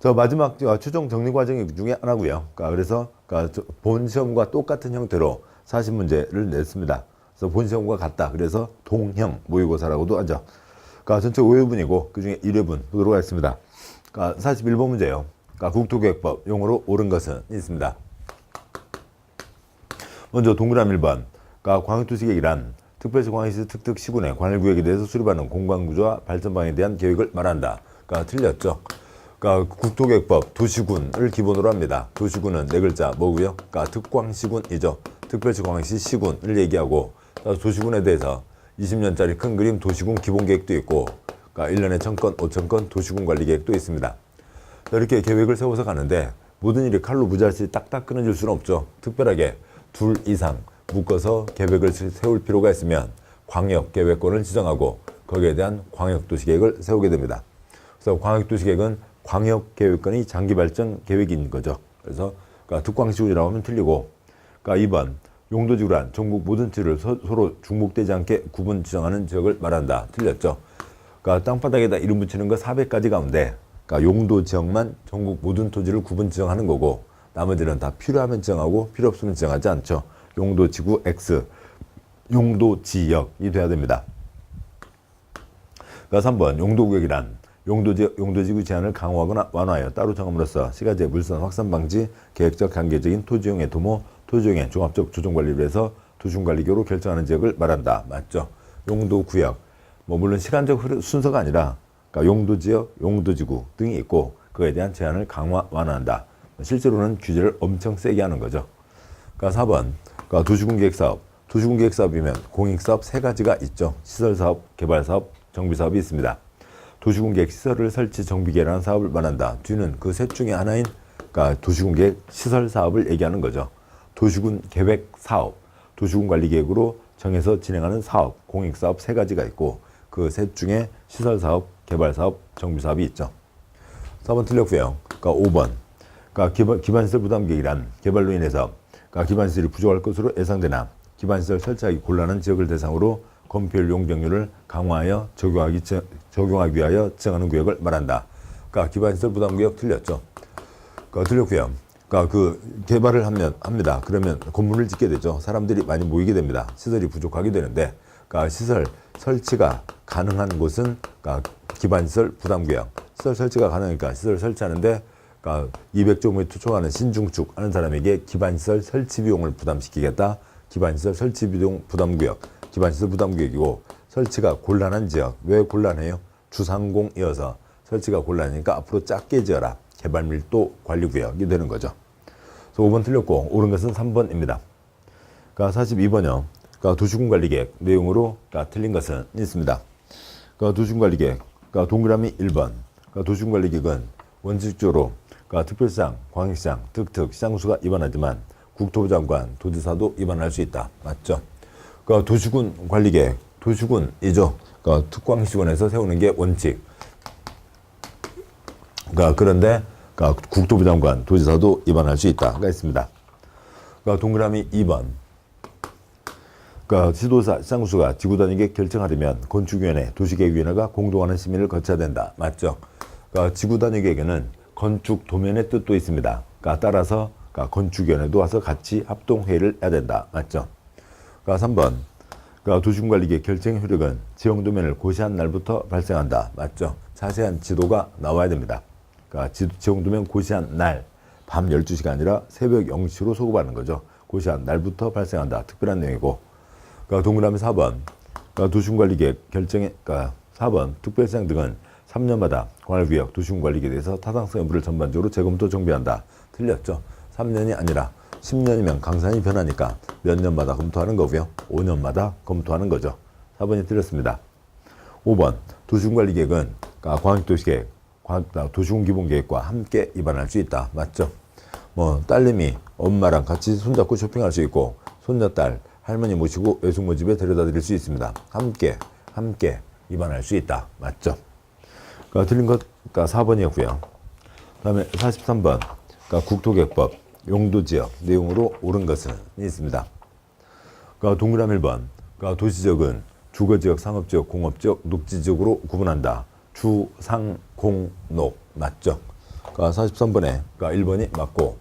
저 마지막 최종 정리 과정 중에 하나고요. 그래서 본 시험과 똑같은 형태로 40문제를 냈습니다. 그래서 본 시험과 같다. 그래서 동형 모의고사라고도 하죠. 전체 5회분이고 그중에 1회분 보도록 하겠습니다. 41번 문제예요. 국토교획법 용어로 옳은 것은 있습니다. 먼저 동그라미 1번. 광역도시계획이란 특별시 광역시 특특 시군의 관할구역에 대해서 수립하는 공간구조와 발전방에 대한 계획을 말한다. 틀렸죠. 국토계획법 도시군을 기본으로 합니다. 도시군은 네 글자 뭐고요? 특광시군이죠. 특별시 광역시 시군을 얘기하고 도시군에 대해서 20년짜리 큰 그림 도시군 기본계획도 있고 1년에 1000건, 5000건 도시군 관리계획도 있습니다. 이렇게 계획을 세워서 가는데 모든 일이 칼로 무자르시 딱딱 끊어질 수는 없죠. 특별하게 둘 이상 묶어서 계획을 세울 필요가 있으면 광역계획권을 지정하고 거기에 대한 광역도시계획을 세우게 됩니다. 그래서 광역도시계획은 광역계획권이 장기발전 계획인 거죠. 그래서 특광시군이라고 하면 틀리고 2번 용도지구란 전국 모든 지를 서로 중복되지 않게 구분 지정하는 지역을 말한다. 틀렸죠. 땅바닥에다 이름 붙이는 거 400가지 가운데 용도 지역만 전국 모든 토지를 구분 지정하는 거고 나머지는 다 필요하면 지정하고 필요 없으면 지정하지 않죠. 용도지구 X, 용도지역이 돼야 됩니다. 3번 용도구역이란 용도지구 제한을 강화하거나 완화하여 따로 정함으로써 시가지의 물선 확산 방지, 계획적 단계적인 토지용의 도모, 토지용의 종합적 조정관리를 위해서 도시군관리계획으로 결정하는 지역을 말한다. 맞죠? 용도구역, 물론 시간적 순서가 아니라 용도지역, 용도지구 등이 있고 그에 대한 제한을 강화, 완화한다. 실제로는 규제를 엄청 세게 하는 거죠. 4번 도시군계획사업. 도시군계획사업이면 공익사업 세 가지가 있죠. 시설사업, 개발사업, 정비사업이 있습니다. 도시군계획 시설을 설치, 정비, 개량하는 사업을 말한다. 뒤는 그 셋 중에 하나인 도시군계획 시설사업을 얘기하는 거죠. 도시군계획사업, 도시군관리계획으로 정해서 진행하는 사업, 공익사업 세 가지가 있고 그 셋 중에 시설사업, 개발사업, 정비사업이 있죠. 4번 틀렸고요. 5번 기반시설 부담계획이란 개발로 인해서 기반시설이 부족할 것으로 예상되나 기반시설 설치하기 곤란한 지역을 대상으로 건폐율 용적률을 강화하여 적용하기 위하여 지정하는 구역을 말한다. 기반시설 부담구역 틀렸죠. 틀렸고요. 개발을 합니다. 그러면 건물을 짓게 되죠. 사람들이 많이 모이게 됩니다. 시설이 부족하게 되는데 시설 설치가 가능한 곳은 기반시설 부담구역. 시설 설치가 가능하니까 시설 설치하는데 200제곱미터 초과하는 신중축 하는 사람에게 기반시설 설치 비용을 부담시키겠다. 기반시설 설치 비용 부담구역. 기반시설 부담구역이고 설치가 곤란한 지역. 왜 곤란해요? 주상공이어서 설치가 곤란하니까 앞으로 작게 지어라. 개발밀도 관리구역이 되는 거죠. 그래서 5번 틀렸고 옳은 것은 3번입니다. 42번이요. 도시군관리계획 내용으로 틀린 것은 있습니다. 도시군관리계획 동그라미 1번. 도시군관리계획은 원칙적으로 특별시장, 광역시장, 특특, 시장수가 위반하지만 국토부 장관, 도지사도 위반할 수 있다. 맞죠? 도시군 관리계획, 도시군이죠. 특광시군에서 세우는 게 원칙. 그런데 국토부 장관, 도지사도 위반할 수 있다가 있습니다. 동그라미 2번. 지도사, 시장수가 지구단위계획 결정하려면 건축위원회, 도시계획위원회가 공동하는 심의를 거쳐야 된다. 맞죠? 지구단위계획에는 건축 도면의 뜻도 있습니다. 따라서 건축위원회도 와서 같이 합동회의를 해야 된다. 맞죠? 3번. 도시군관리계획 결정 효력은 지형도면을 고시한 날부터 발생한다. 맞죠? 자세한 지도가 나와야 됩니다. 지형도면 고시한 날, 밤 12시가 아니라 새벽 0시로 소급하는 거죠. 고시한 날부터 발생한다. 특별한 내용이고. 동그라미 4번. 도시군관리계획 결정에, 4번. 특별시장 등은 3년마다 관할구역 도시군관리계획에 대해서 타당성 여부를 전반적으로 재검토 정비한다. 틀렸죠. 3년이 아니라 10년이면 강산이 변하니까 몇 년마다 검토하는 거고요. 5년마다 검토하는 거죠. 4번이 틀렸습니다. 5번 도시군관리계획은 광역도시계획, 도시군기본계획과 함께 위반할 수 있다. 맞죠? 딸내미 엄마랑 같이 손잡고 쇼핑할 수 있고 손녀딸 할머니 모시고 외숙모 집에 데려다 드릴 수 있습니다. 함께 위반할 수 있다. 맞죠? 틀린 것 4번이었고요. 그 다음에 43번 국토계획법 용도지역 내용으로 옳은 것은 있습니다. 동그라미 1번 도시지역은 주거지역, 상업지역, 공업지역, 녹지지역으로 구분한다. 주, 상, 공, 녹 맞죠? 그러니까 43번에 그러니까 1번이 맞고,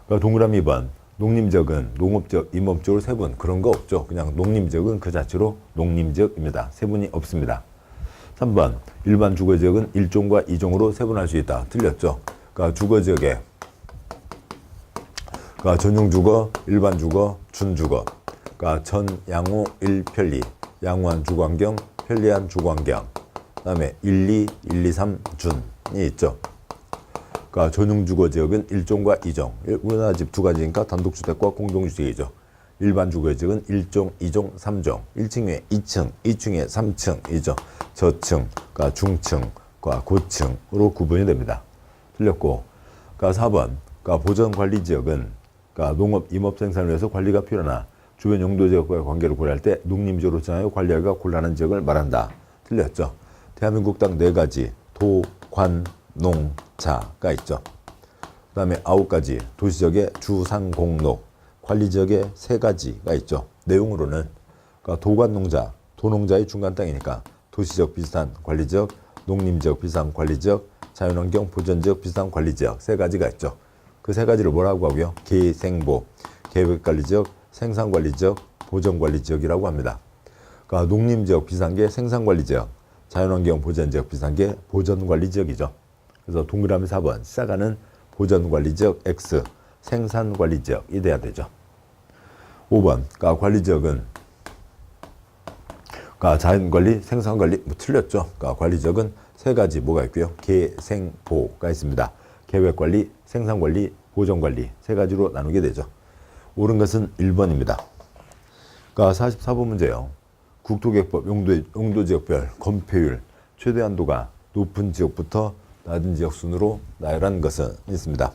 그러니까 동그라미 2번 농림지역은 농업지역, 임업지역으로 세분 그런 거 없죠. 그냥 농림지역은 그 자체로 농림지역입니다. 세분이 없습니다. 3번 일반 주거지역은 1종과 2종으로 세분할 수 있다. 틀렸죠. 그러니까 주거지역에 그러니까 전용주거, 일반주거, 준주거, 그러니까 전, 양호, 일, 편리, 양호한 주거환경, 편리한 주거환경, 그 다음에 1, 2, 1, 2, 3, 준이 있죠. 그러니까 전용주거지역은 1종과 2종, 우리나라 집 두 가지니까 단독주택과 공동주택이죠. 일반주거지역은 1종, 2종, 3종, 1층에 2층, 2층에 3층이죠. 저층, 그러니까 중층과 고층으로 구분이 됩니다. 틀렸고, 그러니까 4번, 그러니까 보전관리지역은 그러니까 농업, 임업 생산을 위해서 관리가 필요하나 주변 용도지역과의 관계를 고려할 때 농림지역으로 정하여 관리하기가 곤란한 지역을 말한다. 틀렸죠. 대한민국 딱 4가지 도, 관, 농, 자가 있죠. 그 다음에 9가지 도시지역의 주, 상, 공, 녹, 관리지역의 3가지가 있죠. 내용으로는 그러니까 도관농자, 도농자의 중간 땅이니까 도시지역 비슷한 관리지역, 농림지역 비슷한 관리지역, 자연환경 보전지역 비슷한 관리지역 3가지가 있죠. 그 3가지를 뭐라고 하고요? 계생보, 계획관리지역, 생산관리지역, 보전관리지역이라고 합니다. 그러니까 농림지역 비슷한 게 생산관리지역, 자연환경 보전지역 비슷한 게 보전관리지역이죠. 그래서 동그라미 4번 시작하는 보전관리지역 X, 생산관리지역이 돼야 되죠. 5번 그러니까 관리지역은 그러니까 자연관리, 생산관리 뭐 틀렸죠. 그러니까 관리지역은 3가지 뭐가 있고요. 계생보가 있습니다. 계획관리, 생산관리, 보전관리 3가지로 나누게 되죠. 옳은 것은 1번입니다. 그러니까 44번 문제요. 국토계획법 용도지역별 건폐율 최대 한도가 높은 지역부터 낮은 지역 순으로 나열한 것은 있습니다.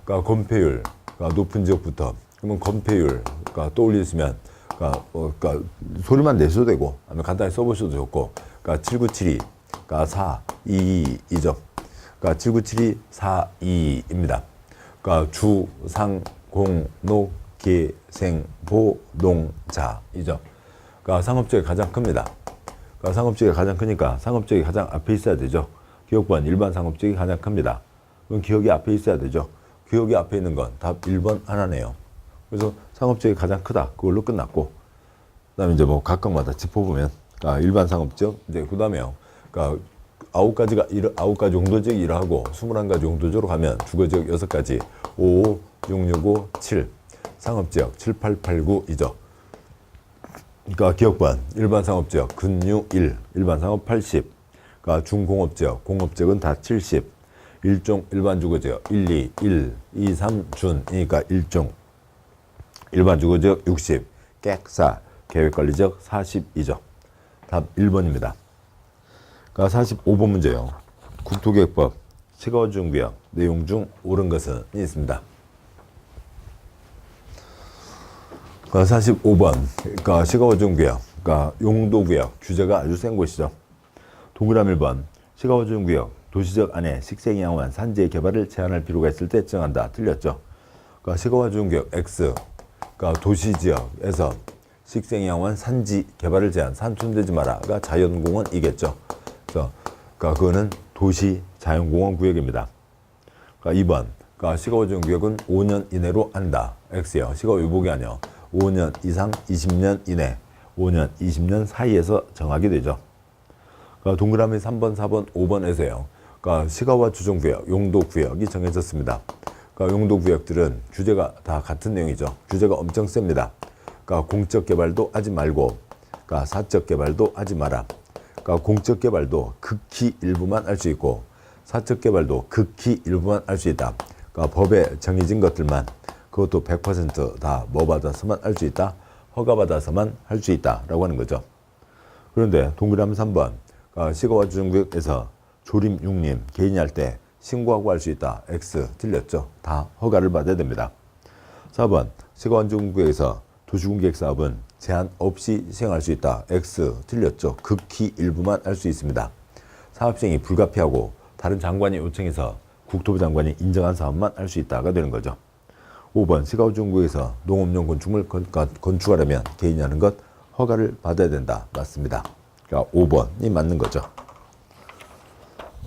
그러니까 건폐율, 그러니까 높은 지역부터 그러면 건폐율 그러니까 떠올리시면 그러니까 소리만 내셔도 되고 아니면 간단히 써보셔도 좋고 그러니까 7972, 그러니까 422죠. 그러니까 7972, 42입니다. 그러니까 주, 상, 공, 녹, 계, 생, 보, 농, 자이죠. 그러니까 상업지역이 가장 큽니다. 그러니까 상업지역이 가장 크니까 상업지역이 가장 앞에 있어야 되죠. 기억번 일반 상업지역이 가장 큽니다. 그럼 기억이 앞에 있어야 되죠. 기억이 앞에 있는 건 답 1번 하나네요. 그래서 상업지역이 가장 크다. 그걸로 끝났고 그 다음에 이제 뭐 각각마다 짚어보면 그러니까 일반 상업지역 이제 그 다음에요. 그러니까 9가지 용도지역 일하고 21가지 용도지역으로 가면 주거지역 6가지 5, 6, 6, 5, 7 상업지역 7, 8, 8, 9이죠. 그러니까 기억번 일반 상업지역 근유 1, 일반 상업 80, 그러니까 중공업지역, 공업지역은 다 70, 일종 일반 주거지역 1, 2, 1, 2, 3 준이니까 1종, 일반 주거지역 60, 객사, 계획관리지역 42죠. 답 1번입니다. 그러니까 45번 문제요. 국토계획법 시가워주정구역 내용 중 옳은 것은 있습니다. 그러니까 45번 그러니까 시가워주정구역 그러니까 용도구역 규제가 아주 센 곳이죠. 동그라미 1번 시가워주정구역 도시적 안에 식생이 양호한 산지의 개발을 제한할 필요가 있을 때 정한다. 틀렸죠. 그러니까 시가워주정구역 X 그러니까 도시지역에서 식생이 양호한 산지 개발을 제한, 산 손대지 마라가 자연공원이겠죠. 그래서 그러니까 그거는 도시 자연공원 구역입니다. 그러니까 2번 그러니까 시가워주정구역은 5년 이내로 한다. X요. 시가위복이 아니요. 5년 이상 20년 이내, 5년 20년 사이에서 정하게 되죠. 그러니까 동그라미 3번, 4번, 5번에서요. 그러니까 시가와 주정구역, 용도구역이 정해졌습니다. 그러니까 용도구역들은 규제가 다 같은 내용이죠. 규제가 엄청 셉니다. 그러니까 공적 개발도 하지 말고, 그러니까 사적 개발도 하지 마라. 그러니까 공적 개발도 극히 일부만 할 수 있고, 사적 개발도 극히 일부만 할 수 있다. 그러니까 법에 정해진 것들만, 그것도 100% 뭐 받아서만 할 수 있다. 허가받아서만 할 수 있다라고 하는 거죠. 그런데 동그라미 3번, 그러니까 시가와 주정구역에서 조림, 육림, 개인이 할 때 신고하고 할 수 있다. X 틀렸죠. 다 허가를 받아야 됩니다. 4번, 시가와 주정구역에서 도시공계획 사업은 제한 없이 시행할 수 있다. X 틀렸죠. 극히 일부만 할 수 있습니다. 사업 시행이 불가피하고 다른 장관이 요청해서 국토부 장관이 인정한 사업만 할 수 있다가 되는 거죠. 5번 시가주정구역에서 농업용 건축물 건축하려면 개인이 하는 것 허가를 받아야 된다. 맞습니다. 그러니까 5번이 맞는 거죠.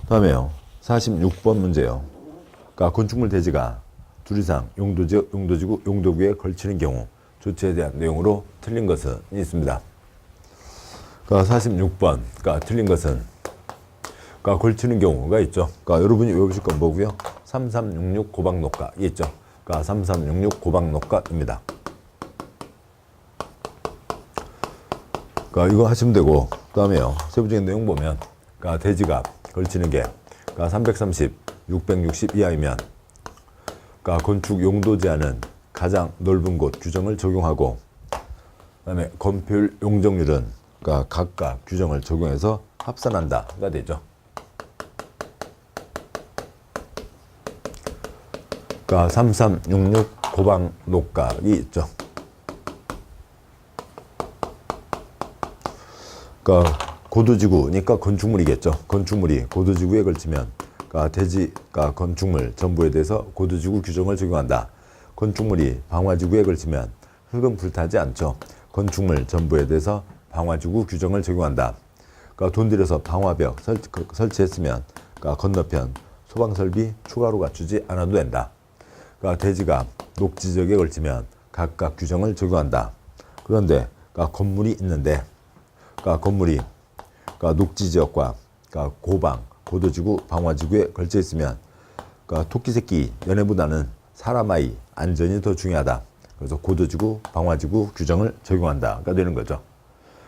다음에요. 46번 문제요. 그러니까 건축물 대지가 둘 이상 용도지역, 용도지구, 용도구에 걸치는 경우 조치에 대한 내용으로 틀린 것은 있습니다. 그러니까 46번, 그러니까 틀린 것은 그러니까 걸치는 경우가 있죠. 그러니까 여러분이 외우실 건 뭐고요? 3366 고박녹가 있죠. 그러니까 3366 고박녹가입니다. 그러니까 이거 하시면 되고, 그 다음에요. 세부적인 내용 보면, 그러니까 대지가 걸치는 게, 그러니까 330, 660 이하이면, 그러니까 건축 용도 제한은 가장 넓은 곳 규정을 적용하고, 그 다음에 건폐율 용적률은 그러니까 각각 규정을 적용해서 합산한다가 되죠. 그러니까 3366 고박녹각이 있죠. 그러니까 고도지구니까 건축물이겠죠. 건축물이 고도지구에 걸치면 그러니까 대지가 건축물 전부에 대해서 고도지구 규정을 적용한다. 건축물이 방화지구에 걸치면 흙은 불타지 않죠. 건축물 전부에 대해서 방화지구 규정을 적용한다. 그러니까 돈 들여서 방화벽 설치했으면 그러니까 건너편 소방설비 추가로 갖추지 않아도 된다. 그러니까 대지가 녹지지역에 걸치면 각각 규정을 적용한다. 그런데 그러니까 건물이 있는데 그러니까 건물이 그러니까 녹지지역과 그러니까 고방, 고도지구, 방화지구에 걸쳐 있으면 그러니까 토끼 새끼 연애보다는 사람 아이 안전이 더 중요하다. 그래서 고도지구, 방화지구 규정을 적용한다가 되는 거죠.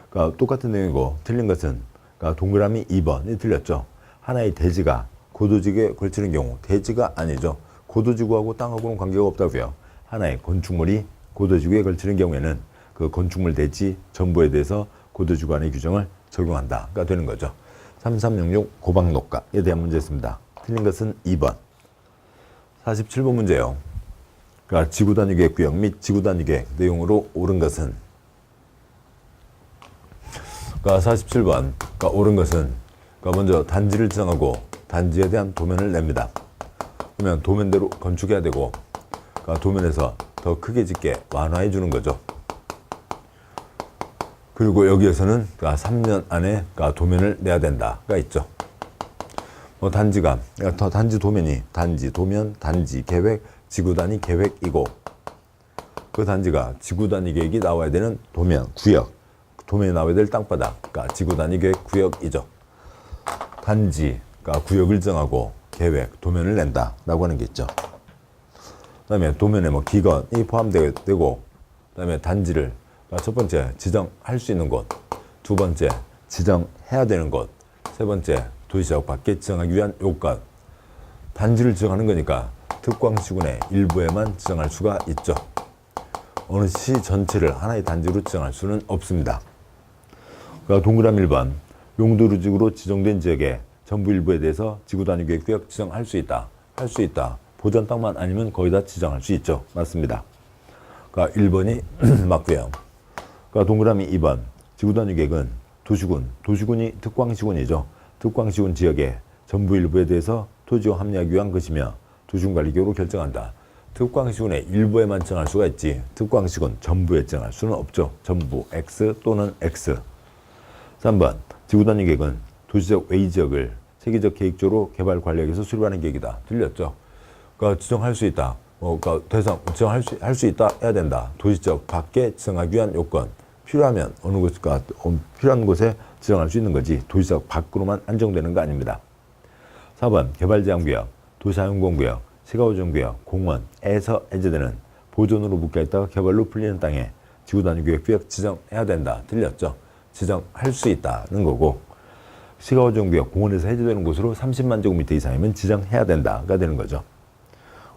그러니까 똑같은 내용이고 틀린 것은 그러니까 동그라미 2번이 틀렸죠. 하나의 대지가 고도지구에 걸치는 경우 대지가 아니죠. 고도지구하고 땅하고는 관계가 없다고요. 하나의 건축물이 고도지구에 걸치는 경우에는 그 건축물 대지 전부에 대해서 고도지구 안의 규정을 적용한다가 되는 거죠. 3366 고박녹각에 대한 문제였습니다. 틀린 것은 2번. 47번 문제요. 그러니까 지구단위계획 및 지구단위계획 내용으로 옳은 것은 그러니까 47번 그러니까 옳은 것은 그러니까 먼저 단지를 지정하고 단지에 대한 도면을 냅니다. 그러면 도면대로 건축해야 되고 그러니까 도면에서 더 크게 짓게 완화해 주는 거죠. 그리고 여기에서는 그러니까 3년 안에 그러니까 도면을 내야 된다가 있죠. 뭐 단지가 그러니까 단지 도면이 단지 도면 단지 계획 지구 단위 계획이고 그 단지가 지구 단위 계획이 나와야 되는 도면 구역 도면이 나와야 될 땅바닥 그러니까 지구 단위 계획 구역이죠. 단지 그러니까 구역을 정하고 계획 도면을 낸다라고 하는 게 있죠. 그다음에 도면에 뭐 기건이 포함되고 그다음에 단지를 첫 번째 지정할 수 있는 곳, 두 번째 지정해야 되는 곳, 세 번째 도시지역 밖에 지정하기 위한 요건. 단지를 지정하는 거니까 특광시군의 일부에만 지정할 수가 있죠. 어느 시 전체를 하나의 단지로 지정할 수는 없습니다. 그러니까 동그라미 1번 용도지구로 지정된 지역의 전부 일부에 대해서 지구단위계획구역 지정할 수 있다. 할 수 있다. 보전 땅만 아니면 거의 다 지정할 수 있죠. 맞습니다. 그러니까 1번이 맞고요. 그러니까 동그라미 2번 지구단위계획은 도시군이 특광시군이죠. 특광시군 지역의 전부 일부에 대해서 토지を합리화하기 위한 것이며 도시군관리계획으로 결정한다. 특광시군의 일부에만 정할 수가 있지 특광시군 전부에 정할 수는 없죠. 전부 X 또는 X. 3번 지구단위계획은 도시적 외지역을 세계적 계획적으로 개발 관리하기 위해서 수립하는 계획이다. 틀렸죠. 그러니까 지정할 수 있다. 그러니까 대상 지정할 수 있다 해야 된다. 도시적 밖에 지정하기 위한 요건. 필요하면 어느 곳가 필요한 곳에 지정할 수 있는 거지 도시적 밖으로만 안정되는 거 아닙니다. 4번 개발제한구역, 도시하용공구역, 시가보존구역, 공원에서 해제되는 보존으로 묶여있다가 개발로 풀리는 땅에 지구단위계획구역 지정해야 된다. 틀렸죠. 지정할 수 있다는 거고 시가보존구역, 공원에서 해제되는 곳으로 30만 제곱미터 이상이면 지정해야 된다가 되는 거죠.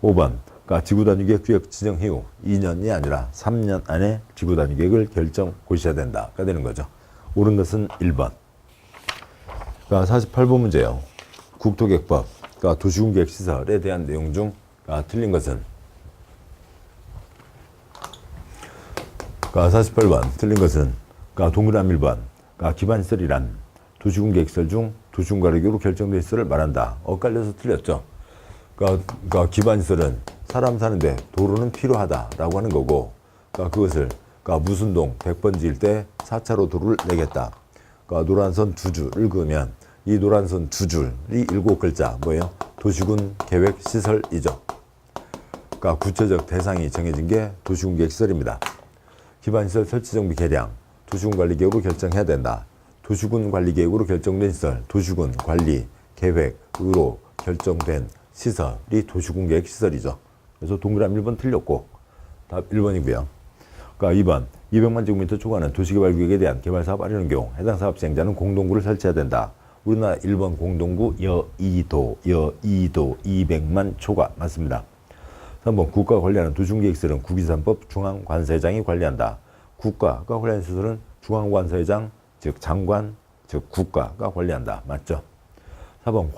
5번 그러니까 지구단위계획구역 지정 이후 2년이 아니라 3년 안에 지구단위계획을 결정 고시해야 된다가 되는 거죠. 옳은 것은 1번. 그러니까 48번 문제예요. 국토계획법, 그러니까 도시군계획시설에 대한 내용 중 틀린 것은 그러니까 48번 틀린 것은 그러니까 동그라미 1번 그러니까 기반시설이란 도시군계획시설 중 도시군관리계획으로 결정된 시설을 말한다. 엇갈려서 틀렸죠. 그러니까 기반시설은 사람 사는데 도로는 필요하다라고 하는 거고 그러니까 그것을 그러니까 무슨 동 100번지일 때 4차로 도로를 내겠다. 그러니까 노란선 두 줄을 그으면 이 노란 선 두 줄이 7글자 뭐예요? 도시군 계획 시설이죠. 그러니까 구체적 대상이 정해진 게 도시군 계획 시설입니다. 기반시설 설치 정비 계량, 도시군 관리 계획으로 결정해야 된다. 도시군 관리 계획으로 결정된 시설, 도시군 관리 계획으로 결정된 시설이 도시군 계획 시설이죠. 그래서 동그라미 1번 틀렸고 답 1번이고요. 그러니까 2번 200만 제곱미터 초과하는 도시개발구역에 대한 개발사업 하려는 경우 해당 사업 시행자는 공동구를 설치해야 된다. 우리나라 1번 공동구 여의도 200만 초과 맞습니다. 3번 국가가 관리하는 도시계획시설은 국유산법 중앙관세장이 관리한다. 국가가 관리하는 시설은 중앙관세장 즉 장관 즉 국가가 관리한다. 맞죠? 4번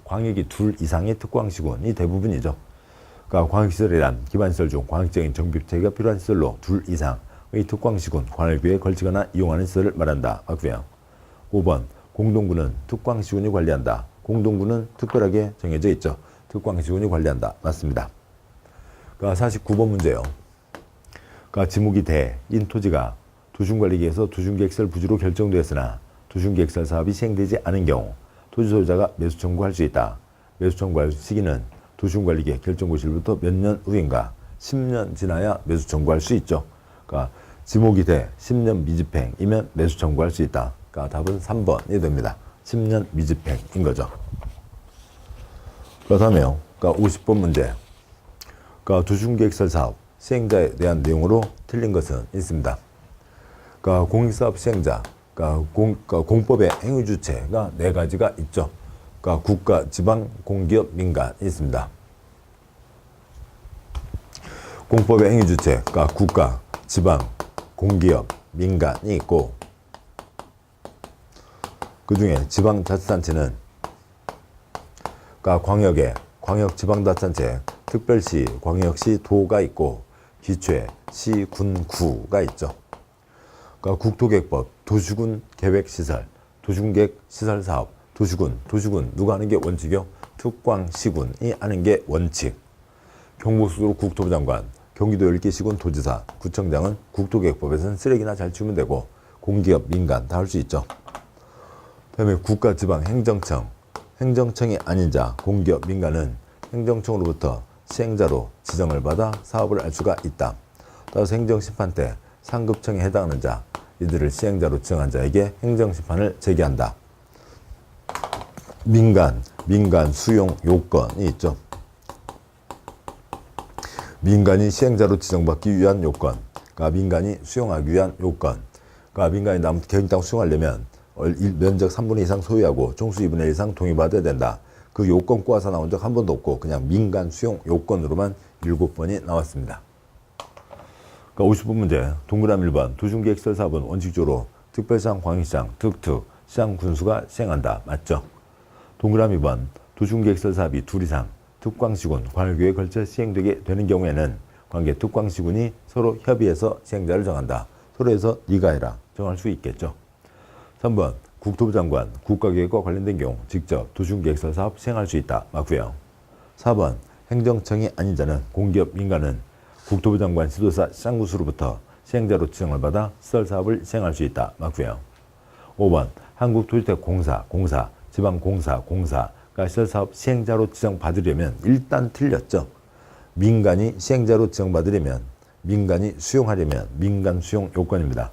광역이 둘 이상의 특광시군이 대부분이죠. 그러니까 광역시설이란 기반시설 중 광역적인 정비체계가 필요한 시설로 둘 이상의 특광시군, 관할구에 걸치거나 이용하는 시설을 말한다. 맞고요. 5번 공동구는 특광시군이 관리한다. 공동구는 특별하게 정해져 있죠. 특광시군이 관리한다. 맞습니다. 그러니까 49번 문제요. 그러니까 지목이 대인 토지가 도시군관리계에서 도시계획시설 부지로 결정되었으나 도시계획시설 사업이 시행되지 않은 경우 토지 소유자가 매수 청구할 수 있다. 매수 청구할 시기는 도시군관리계 결정고시로부터 몇 년 후인가? 10년 지나야 매수 청구할 수 있죠. 그러니까 지목이 돼 10년 미집행이면 매수 청구할 수 있다. 그러니까 답은 3번이 됩니다. 10년 미집행인 거죠. 그렇다면 그러니까 50번 문제. 그러니까 도시군계획시설 사업 시행자에 대한 내용으로 틀린 것은 있습니다. 그러니까 공익사업 시행자, 그러니까 공법의 행위주체가 4가지가 있죠. 그러니까 국가, 지방, 공기업, 민간이 있습니다. 공법의 행위주체, 그러니까 국가, 지방, 공기업, 민간이 있고 그 중에 지방자치단체는 그러니까 광역지방자치단체, 특별시, 광역시, 도가 있고 기초에 시, 군, 구가 있죠. 그러니까 국토계획법, 도시군 계획시설, 도시군계획 시설사업, 도시군 누가 하는 게 원칙이요? 특광시군이 하는 게 원칙. 경북수도 국토부 장관, 경기도 10개 시군 도지사, 구청장은 국토계획법에서는 쓰레기나 잘 치우면 되고 공기업, 민간 다 할 수 있죠. 그다음에 국가지방행정청, 행정청이 아닌 자, 공기업, 민간은 행정청으로부터 시행자로 지정을 받아 사업을 할 수가 있다. 따라서 행정심판 때 상급청에 해당하는 자, 이들을 시행자로 지정한 자에게 행정심판을 제기한다. 민간 수용 요건이 있죠. 민간이 시행자로 지정받기 위한 요건, 그러니까 민간이 수용하기 위한 요건, 그러니까 민간이 남 개인 땅 수용하려면 면적 3분의 2 이상 소유하고 종수 2분의 1 이상 동의받아야 된다. 그 요건 꼬아서 나온 적 한 번도 없고 그냥 민간 수용 요건으로만 7번이 나왔습니다. 그러니까 50번 문제, 동그라미 1번 도시군계획시설 사업은 원칙적으로 특별시장, 광역시장, 시장 군수가 시행한다. 맞죠? 동그라미 2번 도시군계획시설 사업이 둘 이상 특광시군, 관할구에 걸쳐 시행되게 되는 경우에는 관계 특광시군이 서로 협의해서 시행자를 정한다. 서로 해서 네가 해라 정할 수 있겠죠. 3번 국토부 장관, 국가계획과 관련된 경우 직접 도시군계획시설 사업 시행할 수 있다. 맞고요. 4번 행정청이 아닌 자는 공기업, 민간은 국토부 장관, 지도사, 시장군수로부터 시행자로 지정을 받아 시설 사업을 시행할 수 있다. 맞고요. 5번 한국도시택공사, 지방공사가 시설 사업 시행자로 지정받으려면 일단 틀렸죠. 민간이 시행자로 지정받으려면, 민간이 수용하려면 민간 수용 요건입니다.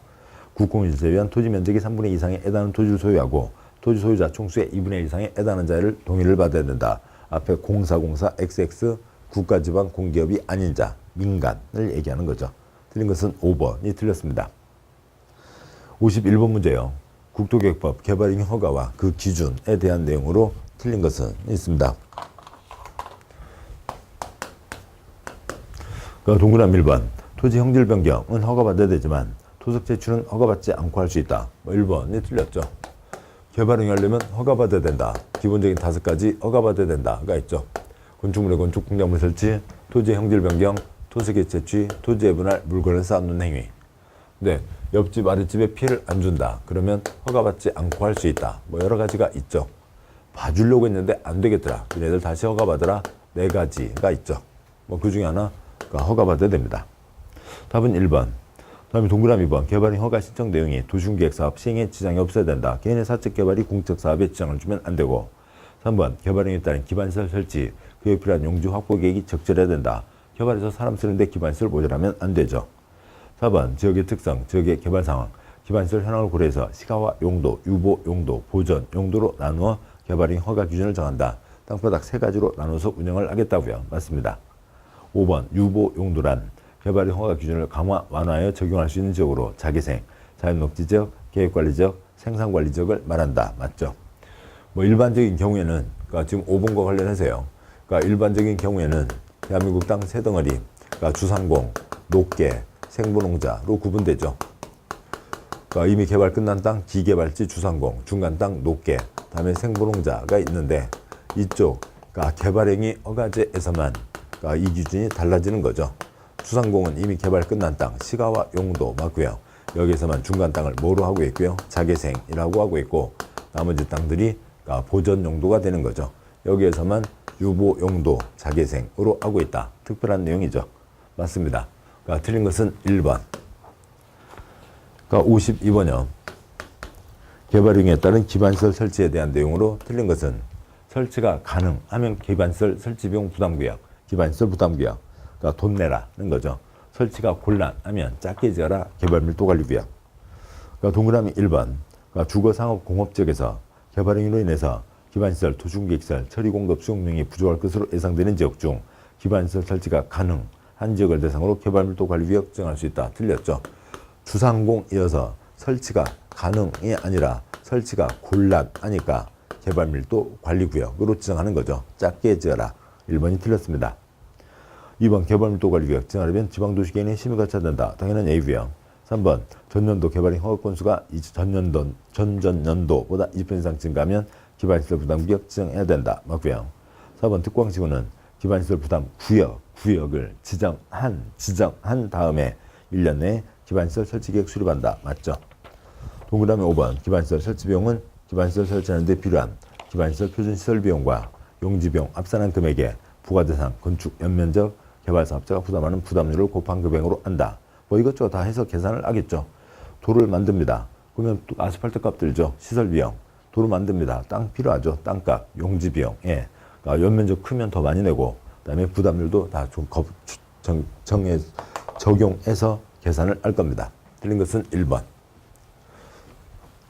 국공유지에 의한 토지 면적의 3분의 2 이상에 해당하는 토지를 소유하고 토지 소유자 총수의 2분의 1 이상에 해당하는 자를 동의를 받아야 된다. 앞에 공사 XX 국가지방 공기업이 아닌 자 민간을 얘기하는 거죠. 틀린 것은 5번이 틀렸습니다. 51번 문제요. 국토계획법 개발행위 허가와 그 기준에 대한 내용으로 틀린 것은 있습니다. 동그라미 1번 토지 형질 변경은 허가받아야 되지만 토속 제출은 허가받지 않고 할 수 있다. 1번이 틀렸죠. 개발행위 하려면 허가받아야 된다. 기본적인 5가지 허가받아야 된다가 있죠. 건축물의 건축, 공작물 설치, 토지 형질 변경, 토색의 채취, 토지의 분할, 물건을 쌓는 행위. 근데 옆집 아랫집에 피해를 안 준다. 그러면 허가받지 않고 할 수 있다. 여러 가지가 있죠. 봐주려고 했는데 안 되겠더라. 얘네들 다시 허가받으라. 4가지가 있죠. 그 중에 하나 허가받아야 됩니다. 답은 1번. 다음에 동그라미 2번 개발인 허가 신청 내용이 도시계획 사업 시행에 지장이 없어야 된다. 개인의 사적 개발이 공적 사업에 지장을 주면 안 되고 3번 개발행위에 따른 기반시설 설치 그에 필요한 용지 확보 계획이 적절해야 된다. 개발해서 사람 쓰는데 기반시설 모자라면 안 되죠. 4번 지역의 특성, 지역의 개발 상황, 기반시설 현황을 고려해서 시가와 용도, 유보 용도, 보전 용도로 나누어 개발행 허가 기준을 정한다. 땅바닥 3가지로 나눠서 운영을 하겠다고요. 맞습니다. 5번 유보 용도란 개발행 허가 기준을 강화, 완화하여 적용할 수 있는 지역으로 자기생, 자연녹지지역, 계획관리지역, 생산관리지역을 말한다. 맞죠? 뭐 일반적인 경우에는 그러니까 지금 5번과 관련해서요. 그러니까 일반적인 경우에는 대한민국 땅 3덩어리, 그러니까 주상공, 녹계, 생분홍자로 구분되죠. 그러니까 이미 개발 끝난 땅 기개발지 주상공, 중간 땅 녹계, 다음에 생분홍자가 있는데 이쪽 그러니까 개발행위 허가제에서만 그러니까 이 기준이 달라지는 거죠. 주상공은 이미 개발 끝난 땅 시가와 용도 맞고요. 여기에서만 중간 땅을 뭐로 하고 있고요. 자개생이라고 하고 있고 나머지 땅들이 그러니까 보전 용도가 되는 거죠. 여기에서만 유보 용도 자개생으로 하고 있다. 특별한 내용이죠. 맞습니다. 그러니까 틀린 것은 1번. 그러니까 52번이요. 개발행위에 따른 기반시설 설치에 대한 내용으로 틀린 것은 설치가 가능하면 기반시설 설치비용 부담구역, 기반시설 부담구역, 그러니까 돈 내라는 거죠. 설치가 곤란하면 작게 지어라 개발밀도관리구역. 그러니까 동그라미 1번. 그러니까 주거상업공업지역에서 개발행위로 인해서 기반시설, 도시계획시설, 처리공급 수용 능력이 부족할 것으로 예상되는 지역 중 기반시설 설치가 가능한 지역을 대상으로 개발밀도관리구역 지정할 수 있다. 틀렸죠. 주상공이어서 설치가 가능이 아니라 설치가 곤란하니까 개발밀도관리구역으로 지정하는 거죠. 작게 지어라. 1번이 틀렸습니다. 2번 개발밀도관리구역 지정하려면 지방도시계획의 심의가 차단된다. 당연한 A고요. 3번 전년도 개발행 허가 건수가 전전년도보다 20% 이상 증가하면 기반시설 부담구역 지정해야 된다. 맞고요. 4번 특광지구는 기반시설 부담 구역을 지정한 다음에 1년 내에 기반시설 설치계획 수립한다. 맞죠? 동그라미 5번 기반시설 설치비용은 기반시설 설치하는 데 필요한 기반시설 표준시설 비용과 용지비용 합산한 금액에 부과대상, 건축, 연면적, 개발사업자가 부담하는 부담률을 곱한 금액으로 한다. 뭐 이것저것 다 해서 계산을 하겠죠. 도로를 만듭니다. 그러면 또 아스팔트 값 들죠. 시설비용. 도로 만듭니다. 땅 필요하죠. 땅값, 용지비용. 예. 그러니까 연면적 크면 더 많이 내고 그다음에 부담률도 다 좀 적용해서 계산을 할 겁니다. 틀린 것은 1번.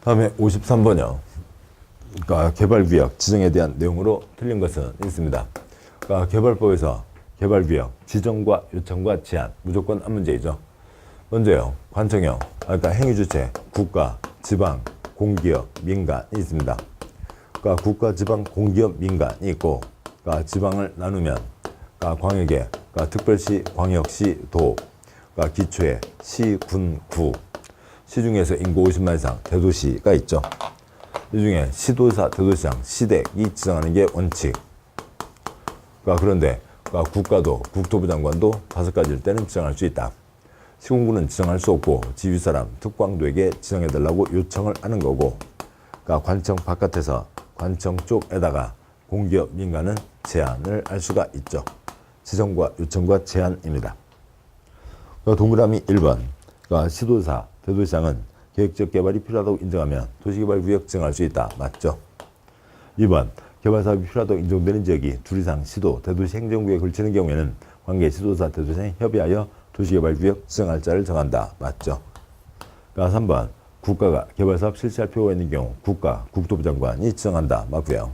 다음에 53번이요. 그러니까 개발구역 지정에 대한 내용으로 틀린 것은 있습니다. 그러니까 개발법에서 개발구역 지정과 요청과 제한 무조건 한 문제이죠. 먼저요. 관청형, 그러니까 행위주체, 국가, 지방, 공기업, 민간이 있습니다. 그러니까 국가, 지방, 공기업, 민간이 있고 그러니까 지방을 나누면 그러니까 광역에 그러니까 특별시, 광역시, 도, 그러니까 기초에 시, 군, 구, 시중에서 인구 50만 이상 대도시가 있죠. 이 중에 시도사, 대도시장, 시댁이 지정하는 게 원칙. 그러니까 그런데 그러니까 국가도, 국토부 장관도 5가지일 때는 지정할 수 있다. 시군구는 지정할 수 없고 지휘사람, 특광도에게 지정해달라고 요청을 하는 거고 그러니까 관청 바깥에서 관청 쪽에다가 공기업, 민간은 제한을 할 수가 있죠. 지정과 요청과 제한입니다. 그러니까 동그라미 1번 그러니까 시도사, 대도시장은 계획적 개발이 필요하다고 인정하면 도시개발구역 지정할 수 있다. 맞죠? 2번 개발사업이 필요하다고 인정되는 지역이 둘 이상 시도, 대도시 행정구역에 걸치는 경우에는 관계 시도사, 대도시장이 협의하여 도시개발구역 지정할 자를 정한다. 맞죠? 그러니까 3번 국가가 개발사업 실시할 필요가 있는 경우 국가, 국토부 장관이 지정한다. 맞고요.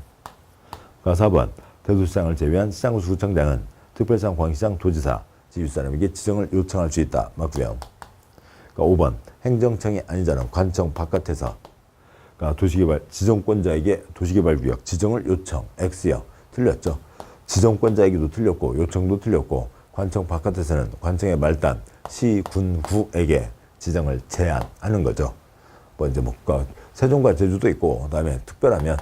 그러니까 4번 대도시장을 제외한 시장구청장은 특별시장, 광시장, 도지사, 지휘사람에게 지정을 요청할 수 있다. 맞고요. 그러니까 5번 행정청이 아니자는 관청 바깥에서 그러니까 도시개발 지정권자에게 도시개발구역 지정을 요청. X요. 틀렸죠. 지정권자에게도 틀렸고 요청도 틀렸고 관청 바깥에서는 관청의 말단 시, 군, 구에게 지정을 제한하는 거죠. 뭐 이제 뭐 세종과 제주도 있고 그다음에 특별하면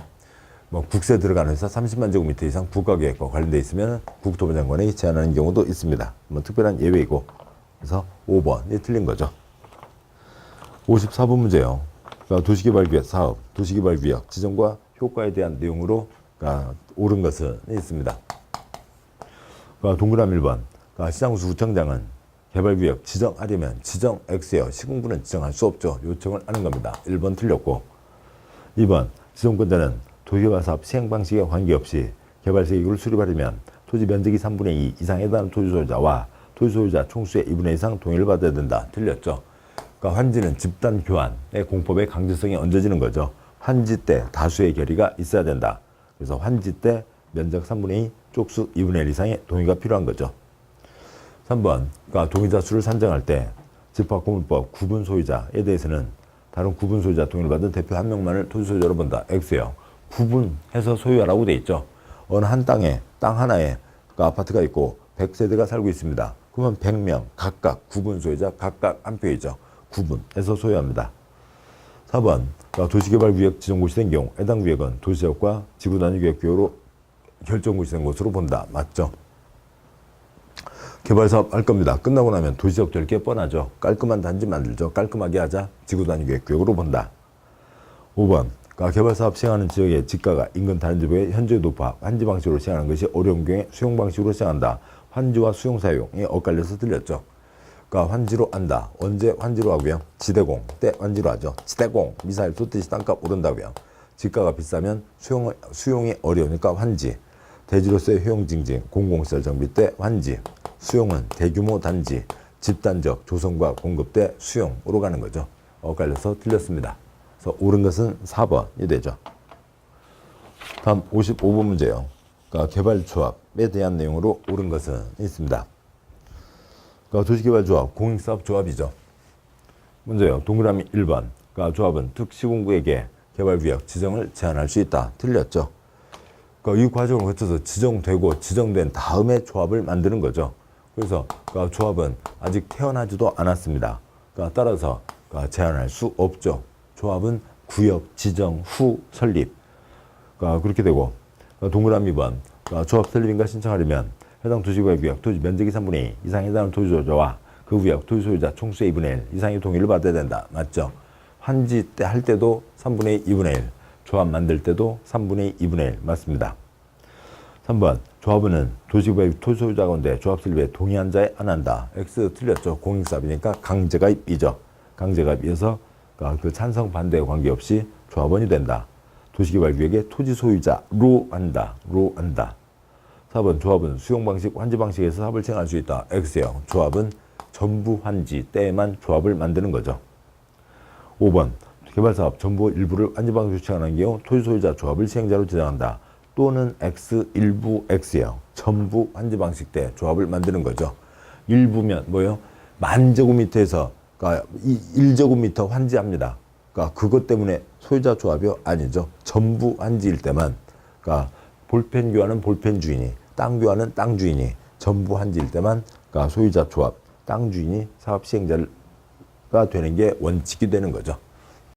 뭐 국세 들어가는 회사 30만 제곱미터 이상 국가계획과 관련돼 있으면 국토부 장관에게 제한하는 경우도 있습니다. 뭐 특별한 예외이고 그래서 5번이 틀린 거죠. 54번 문제요. 그러니까 도시개발구역 사업, 도시개발구역 지정과 효과에 대한 내용으로 그러니까 옳은 것은 있습니다. 그러니까 동그라미 1번 그러니까 시장구청장은 개발구역 지정하려면 지정 X예요. 시공부는 지정할 수 없죠. 요청을 하는 겁니다. 1번 틀렸고 2번 지정권자는 도시개발사업 시행 방식에 관계없이 개발사기구를 수립하려면 토지 면적이 3분의 2 이상에 해당하는 토지 소유자와 토지 소유자 총수의 2분의 1 이상 동의를 받아야 된다. 틀렸죠. 그러니까 환지는 집단 교환의 공법의 강제성이 얹어지는 거죠. 환지 때 다수의 결의가 있어야 된다. 그래서 환지 때 면적 3분의 2, 쪽수 2분의 1 이상의 동의가 필요한 거죠. 3번, 그러니까 동의자 수를 산정할 때 집합공유법 구분 소유자에 대해서는 다른 구분 소유자 동의를 받은 대표 한 명만을 토지 소유자로 본다. X예요. 구분해서 소유하라고 돼 있죠. 어느 한 땅에, 땅 하나에 그러니까 아파트가 있고 100세대가 살고 있습니다. 그러면 100명 각각 구분 소유자 각각 한 표이죠. 구분해서 소유합니다. 4번, 그러니까 도시개발구역 지정고시 된 경우 해당 구역은 도시지역과 지구단위계획구역으로 결정고시 된 것으로 본다. 맞죠? 개발사업 할 겁니다. 끝나고 나면 도시지역 될 게 뻔하죠. 깔끔한 단지 만들죠. 깔끔하게 하자. 지구단위계획구역으로 본다. 5번, 그러니까 개발사업 시행하는 지역의 지가가 인근 다른 지역의 현저히 높아 환지 방식으로 시행하는 것이 어려운 경우에 수용 방식으로 시행한다. 환지와 수용 사용이 엇갈려서 틀렸죠. 그러니까 환지로 한다. 언제 환지로 하고요? 지대공 때 환지로 하죠. 지대공 미사일 쏘듯이 땅값 오른다고요. 지가가 비싸면 수용이 어려우니까 환지. 대지로서의 효용징징 공공시설 정비 때 환지. 수용은 대규모 단지, 집단적 조성과 공급 때 수용으로 가는 거죠. 엇갈려서 틀렸습니다. 그래서 옳은 것은 4번이 되죠. 다음 55번 문제요. 그러니까 개발조합에 대한 내용으로 옳은 것은 있습니다. 그러니까 도시개발조합, 공익사업조합이죠. 문제요. 동그라미 1번. 그러니까 조합은 특시군구에게 개발구역 지정을 제한할 수 있다. 틀렸죠. 그러니까 이 과정을 거쳐서 지정되고 지정된 다음에 조합을 만드는 거죠. 그래서 그러니까 조합은 아직 태어나지도 않았습니다. 그러니까 따라서 그러니까 제한할 수 없죠. 조합은 구역 지정 후 설립. 그러니까 그렇게 되고 그러니까 동그라미 2번. 그러니까 조합 설립인가 신청하려면 해당 도시구역 토지 면적이 3분의 2 이상 해당하는 토지 소유자와 그 구역 토지 소유자 총수의 2분의 1 이상의 동의를 받아야 된다. 맞죠? 환지 때 할 때도 3분의 2, 2분의 1. 조합 만들 때도 3분의 2, 2분의 1 맞습니다. 3번 조합원은 도시구역 토지 소유자 가운데 조합 설립에 동의한 자에 안한다. X 틀렸죠. 공익사업이니까 강제가입이죠. 강제가입이어서 그 찬성 반대에 관계없이 조합원이 된다. 도시개발구역의 토지 소유자로 한다. 로 한다. 4번 조합은 수용방식, 환지방식에서 사업을 진행할 수 있다. X요. 조합은 전부 환지 때에만 조합을 만드는 거죠. 5번 개발사업 전부 일부를 환지방식으로 시행하는 경우 토지 소유자 조합을 시행자로 지정한다. 또는 X, 일부 X예요. 전부 환지방식 때 조합을 만드는 거죠. 일부면 뭐예요? 10,000제곱미터에서 그러니까 1제곱미터 환지합니다. 그러니까 그것 때문에 소유자 조합이 아니죠. 전부 환지일 때만 그러니까 볼펜 교환은 볼펜 주인이, 땅 교환은 땅 주인이, 전부 환지일 때만 그러니까 소유자 조합, 땅 주인이 사업 시행자가 되는 게 원칙이 되는 거죠.